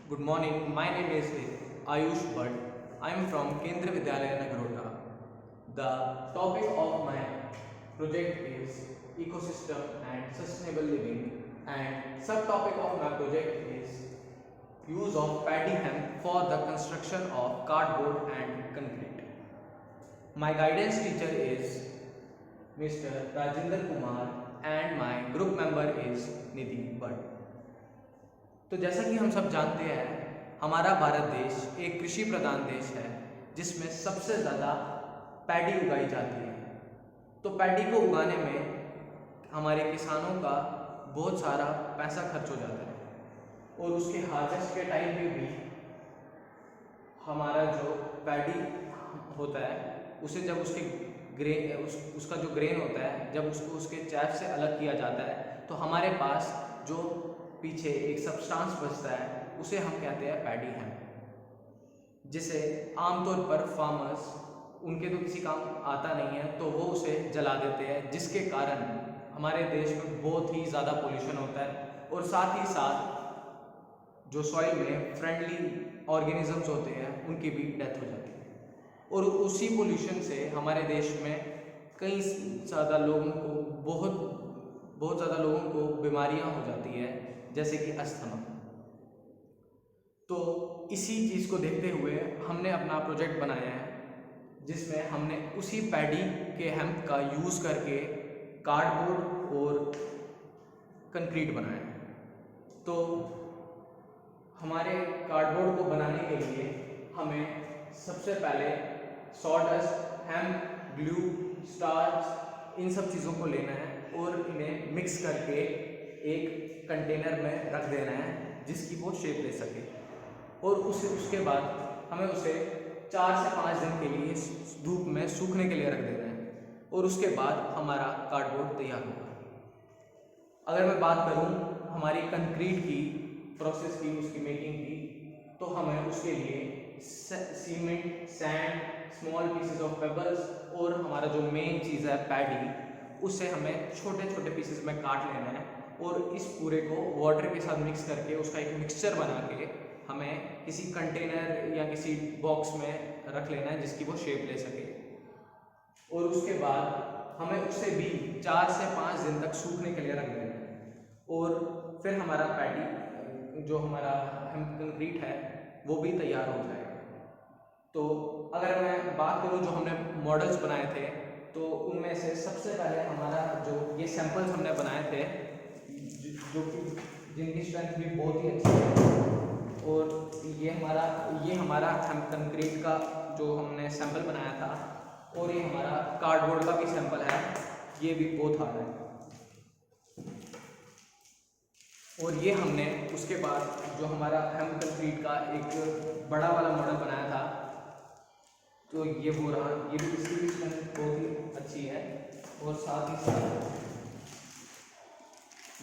Good morning. My name is Ayush Bhatt. I am from Kendra Vidyalaya Nagarota. The topic of my project is ecosystem and sustainable living, and subtopic of my project is use of paddy hemp for the construction of cardboard and concrete. My guidance teacher is Mr. Rajinder Kumar and my group member is Nidhi Bhatt. तो जैसा कि हम सब जानते हैं, हमारा भारत देश एक कृषि प्रधान देश है जिसमें सबसे ज़्यादा पैडी उगाई जाती है। तो पैडी को उगाने में हमारे किसानों का बहुत सारा पैसा खर्च हो जाता है और उसके हार्वेस्ट के टाइम पे भी हमारा जो पैडी होता है उसे जब उसका जो ग्रेन होता है जब उसको उसके चैफ से अलग किया जाता है तो हमारे पास जो पीछे एक सब्सटेंस बचता है उसे हम कहते हैं पैडी हेम्प, जिसे आमतौर पर फार्मर्स उनके तो किसी काम आता नहीं है तो वो उसे जला देते हैं, जिसके कारण हमारे देश में बहुत ही ज़्यादा पोल्यूशन होता है और साथ ही साथ जो सॉइल में फ्रेंडली ऑर्गेनिजम्स होते हैं उनकी भी डेथ हो जाती है। और उसी पोल्यूशन से हमारे देश में कई ज़्यादा लोगों को बहुत ज़्यादा लोगों को बीमारियां हो जाती है, जैसे कि अस्थमा। तो इसी चीज़ को देखते हुए हमने अपना प्रोजेक्ट बनाया है जिसमें हमने उसी पैडी के हेम्प का यूज़ करके कार्डबोर्ड और कंक्रीट बनाया है। तो हमारे कार्डबोर्ड को बनाने के लिए हमें सबसे पहले sawdust, hemp, glue, starch in सब चीज़ों को लेना है और इन्हें मिक्स करके एक कंटेनर में रख देना है जिसकी वो शेप ले सके। और उसके बाद हमें उसे 4 से 5 दिन के लिए धूप में सूखने के लिए रख देना है और उसके बाद हमारा कार्डबोर्ड तैयार होगा। अगर मैं बात करूं हमारी कंक्रीट की प्रोसेस की, उसकी मेकिंग की, तो हमें उसके लिए cement, sand, small pieces of pebbles और हमारा जो मेन चीज़ है पैडी, उससे हमें छोटे छोटे पीसेस में काट लेना है और इस पूरे को वाटर के साथ मिक्स करके उसका एक मिक्सचर बना के हमें किसी कंटेनर या किसी बॉक्स में रख लेना है जिसकी वो शेप ले सके। और उसके बाद हमें उसे भी 4 से 5 दिन तक सूखने के लिए रख देना है और फिर हमारा पैडी जो हमारा हेम्प कंक्रीट है वो भी तैयार हो जाएगा। तो अगर मैं बात करूं जो हमने मॉडल्स बनाए थे तो उनमें से सबसे पहले हमारा जो ये सैंपल्स हमने बनाए थे जो कि जिनकी स्ट्रेंथ भी बहुत ही अच्छी है, और ये हमारा हेम्प कंक्रीट का जो हमने सैंपल बनाया था और ये हमारा कार्डबोर्ड का भी सैंपल है, ये भी बहुत हार्ड है। और ये हमने उसके बाद जो हमारा हेम्प कंक्रीट का एक बड़ा वाला मॉडल बनाया था तो ये वो रहा, ये भी इसकी भी स्ट्रेंथ बहुत ही अच्छी है। और साथ ही साथ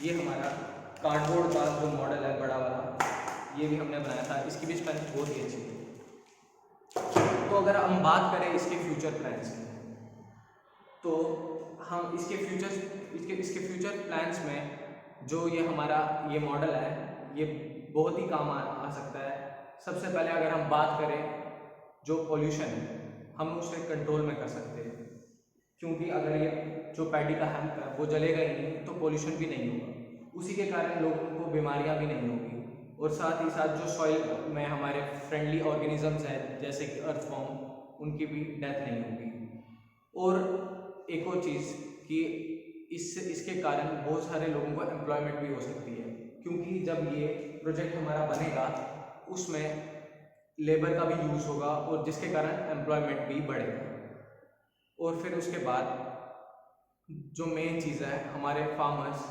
ये हमारा कार्डबोर्ड का जो मॉडल है बड़ा वाला, ये भी हमने बनाया था, इसकी भी स्ट्रेंथ बहुत ही अच्छी है। तो अगर हम बात करें इसके फ्यूचर प्लान्स की, तो हम इसके फ्यूचर प्लान्स में जो ये हमारा ये मॉडल है ये बहुत ही काम आ सकता है। सबसे पहले अगर हम बात करें जो पोल्यूशन है हम उसे कंट्रोल में कर सकते हैं, क्योंकि अगर ये जो पैडी का हेम्प है वो जलेगा ही नहीं तो पोल्यूशन भी नहीं होगा, उसी के कारण लोगों को बीमारियां भी नहीं होगी। और साथ ही साथ जो सॉइल में हमारे फ्रेंडली ऑर्गेनिजम्स हैं जैसे कि अर्थवॉर्म, उनकी भी डेथ नहीं होगी। और एक और चीज़ कि इसके कारण बहुत सारे लोगों को एम्प्लॉयमेंट भी हो सकती है, क्योंकि जब ये प्रोजेक्ट हमारा बनेगा उसमें लेबर का भी यूज़ होगा और जिसके कारण एम्प्लॉयमेंट भी बढ़ेगा। और फिर उसके बाद जो मेन चीज़ है हमारे फार्मर्स,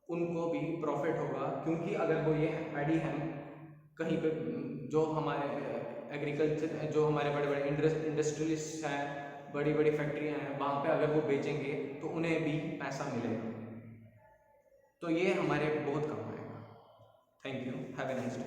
उनको भी प्रॉफिट होगा, क्योंकि अगर वो ये पैडी हेम्प कहीं पे जो हमारे एग्रीकल्चर जो हमारे बड़े बड़े इंडस्ट्रियलिस्ट हैं, बड़ी बड़ी फैक्ट्रियां हैं, वहाँ पे अगर वो बेचेंगे तो उन्हें भी पैसा मिलेगा। तो ये हमारे बहुत काम आएगा। Thank you, have a nice day.